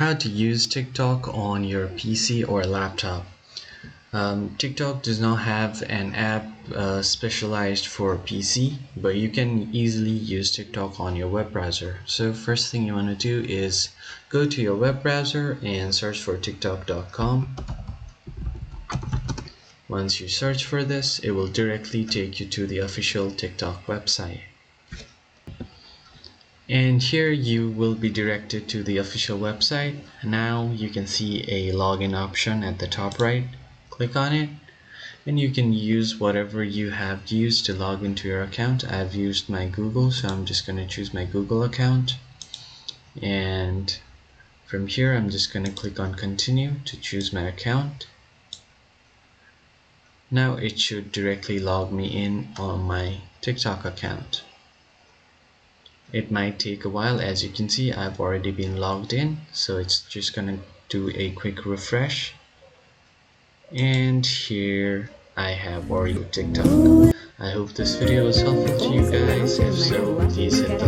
How to use TikTok on your PC or laptop. TikTok does not have an app specialized for PC, but you can easily use TikTok on your web browser. So first thing you want to do is go to your web browser and search for tiktok.com. Once you search for this, it will directly take you to the official TikTok website. And here you will be directed to the official website. Now you can see a login option at the top right. Click on it and you can use whatever you have used to log into your account. I've used my Google, so I'm just going to choose my Google account, and from here I'm just going to click on continue to choose my account. Now it should directly log me in on my TikTok account. It might take a while. As you can see, I've already been logged in, so it's just gonna do a quick refresh, and here I have already TikTok. I hope this video was helpful to you guys. If so, please hit the